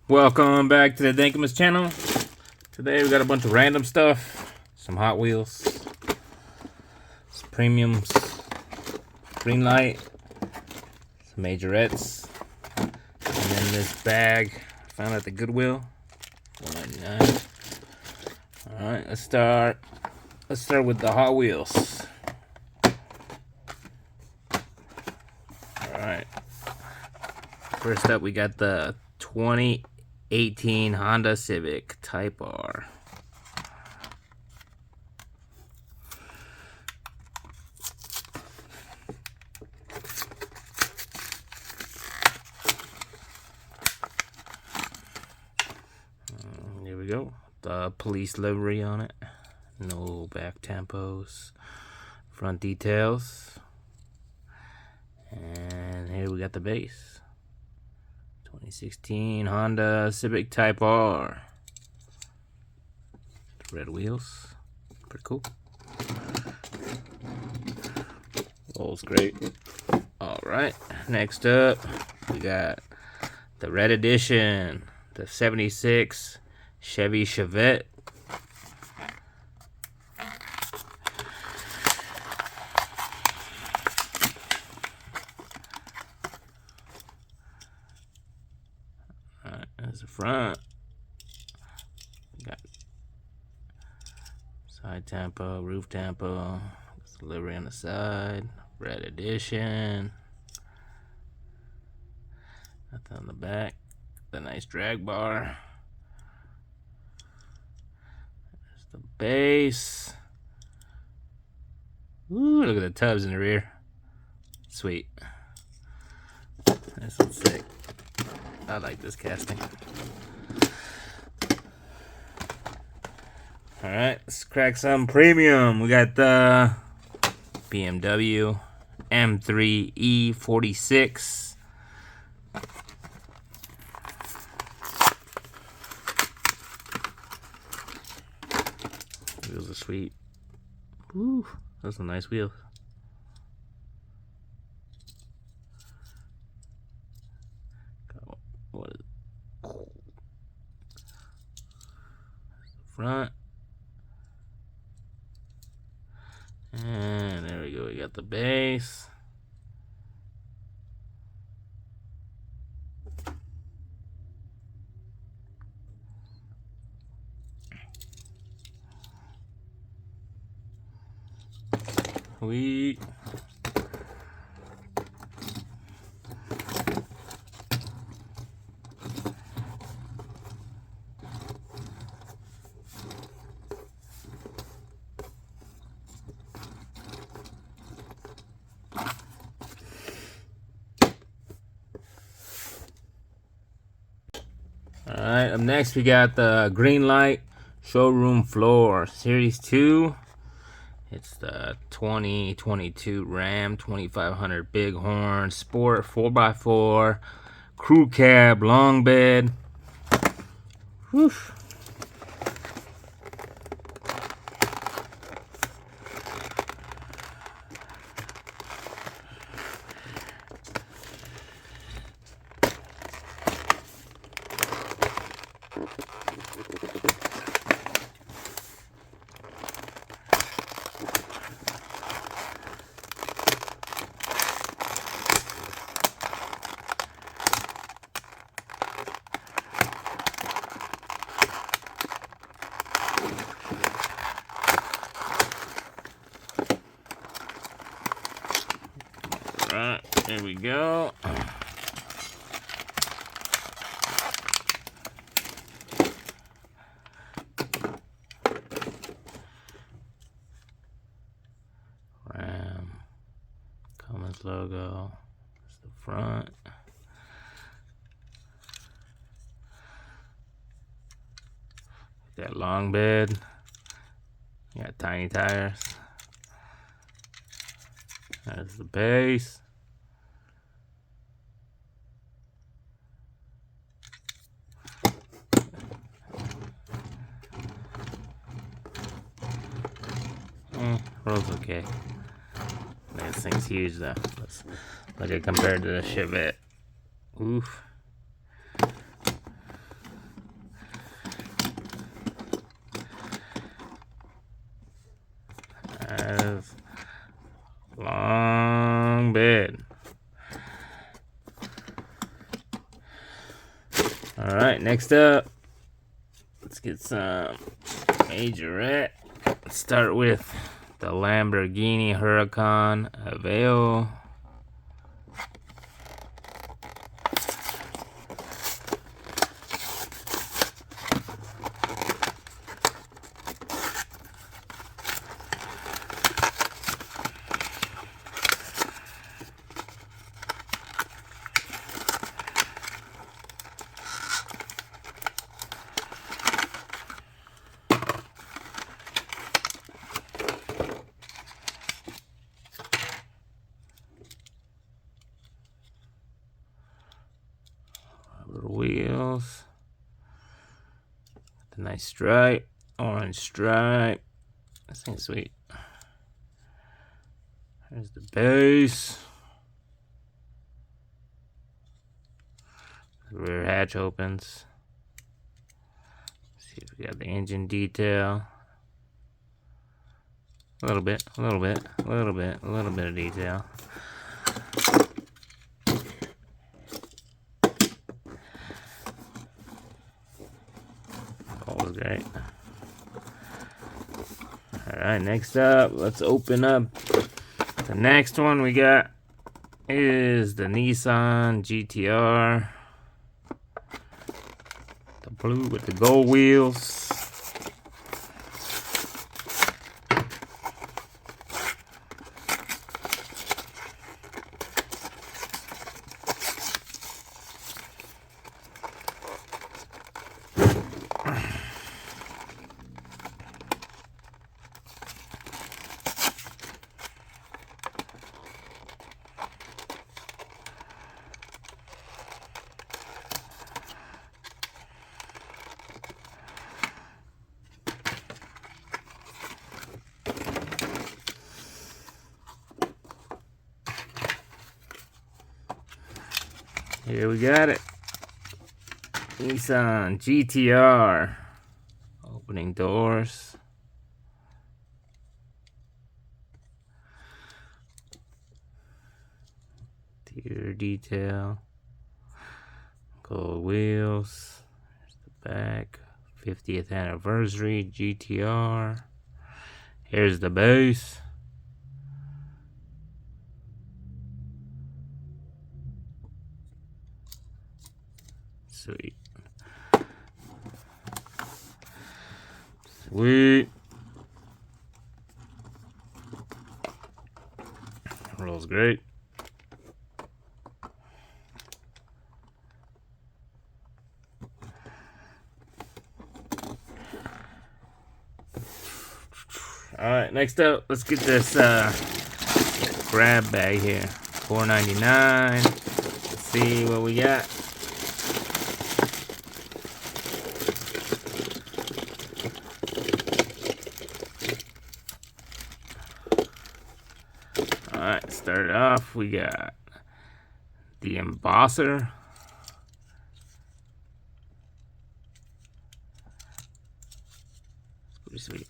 Welcome back to the Dinkamus channel. Today we got a bunch of random stuff. Some Hot Wheels. Some Premiums. Greenlight. Some Majorettes. And then this bag I found at the Goodwill. $4.99. Alright, let's start with the Hot Wheels. Alright. First up we got the 2018 Honda Civic Type R. Here we go. The police livery on it. No back tampos. Front details. And here we got the base. 2016 Honda Civic Type R. Red wheels. Pretty cool. Rolls great. Alright, next up we got the red edition. The 76 Chevy Chevette. There's the front. Got side tampo, roof tampo, livery on the side, red edition. Nothing on the back. The nice drag bar. There's the base. Ooh, look at the tubs in the rear. Sweet. This one's sick. I like this casting. Alright, let's crack some premium. We got the BMW M3E46. Wheels are sweet. Ooh, those are nice wheels. What is it? Front. And there we go. We got the base. Sweet. Alright, up next we got the Greenlight Showroom Floor Series 2. It's the 2022 Ram 2500 Bighorn Sport 4x4 Crew Cab Long Bed. Whew. Alright, there we go. Ram Cummins logo. That's the front. Got long bed. You got tiny tires. That's the base. Rolls okay. Man, this thing's huge though. Let's look at it compared to the Chevette. Oof. has long bed. All right, next up, let's get some Majorette. Let's start with the Lamborghini Huracan Aveo. Little wheels. The nice stripe, orange stripe. This thing's sweet. There's the base. The rear hatch opens. Let's see if we got the engine detail. A little bit of detail. Always great. Alright, next up, let's open up. The next one we got is the Nissan GTR. The blue with the gold wheels. Here we got it. Nissan GTR. Opening doors. Interior detail. Gold wheels. There's the back. 50th anniversary GTR. Here's the base. Sweet. Sweet. Rolls great. Alright, next up, let's get this grab bag here. $4.99. Let's see what we got. Alright, start it off. We got the embosser. It's pretty sweet.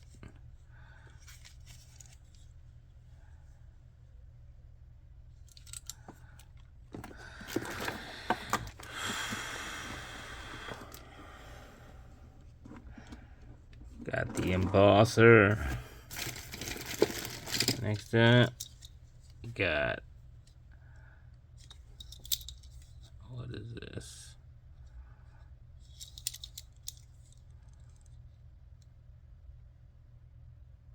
Got the embosser. Next up, we got, what is this?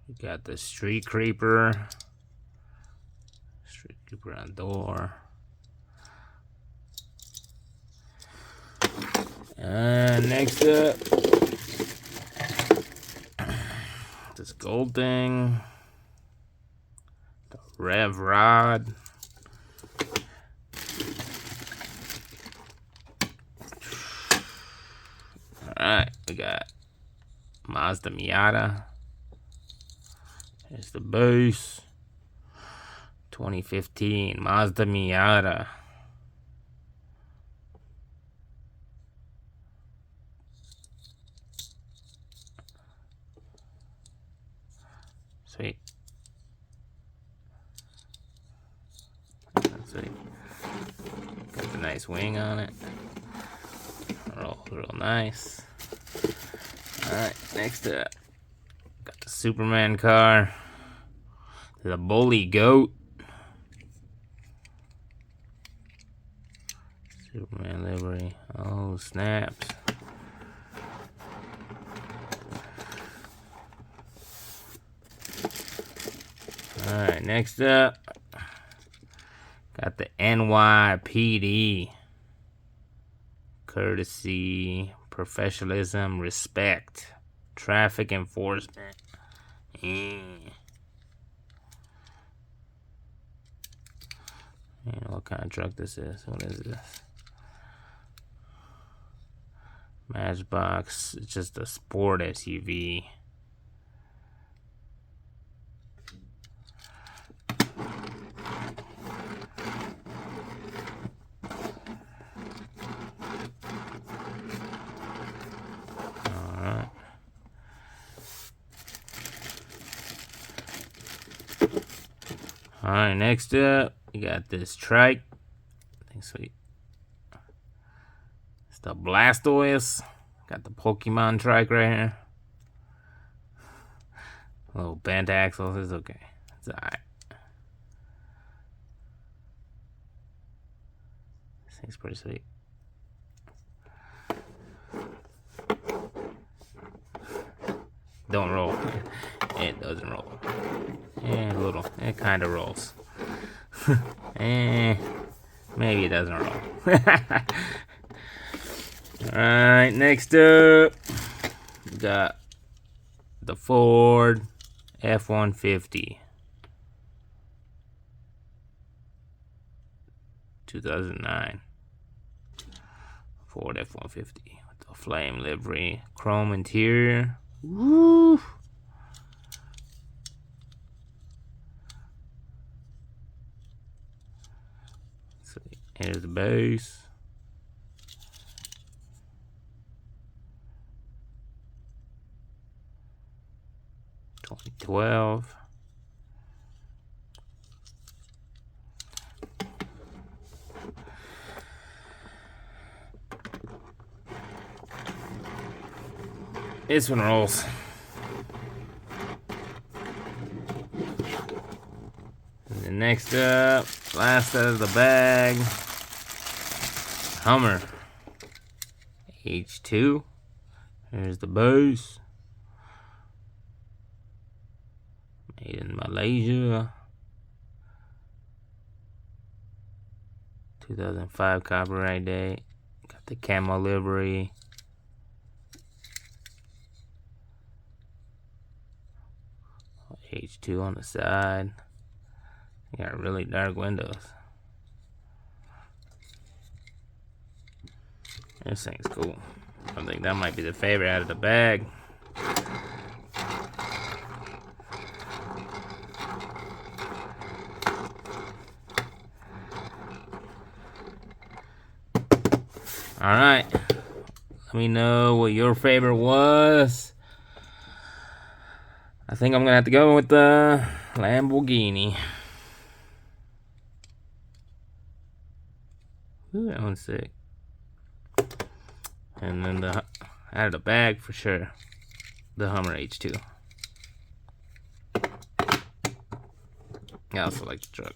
We got the street creeper. Street creeper on door. And next up, this gold thing, the rev rod. Alright, we got Mazda Miata. Here's the base. 2015 Mazda Miata. Sweet. See, got the nice wing on it. Real nice. Alright, next up, got the Superman car. The Bully Goat. Superman livery. Oh, snaps. Alright, next up, got the NYPD. Courtesy, professionalism, respect, traffic enforcement. You know what kind of truck this is? What is this? Matchbox. It's just a sport SUV. Alright. Alright, next up, we got this trike. I think sweet. It's the Blastoise. Got the Pokemon trike right here. A little bent axles is okay. It's alright. This thing's pretty sweet. Don't roll. It doesn't roll. A little. It kind of rolls. Maybe it doesn't roll. Alright, next up, we got the Ford F-150. 2009. Ford F-150 with the flame livery, chrome interior. Woo! So here's the base. $2012. This one rolls. And then next up, last out of the bag, Hummer H2. Here's the base. Made in Malaysia. 2005 copyright date. Got the camo livery. H2 on the side. You got really dark windows. This thing's cool. I think that might be the favorite out of the bag. Alright. Let me know what your favorite was. I think I'm gonna have to go with the Lamborghini. Ooh, that one's sick. And then the out of the bag for sure, the Hummer H2. I also like the truck.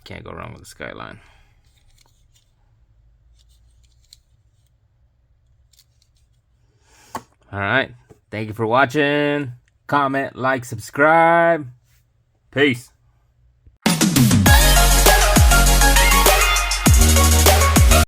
Can't go wrong with the Skyline. Alright. Thank you for watching. Comment, like, subscribe. Peace.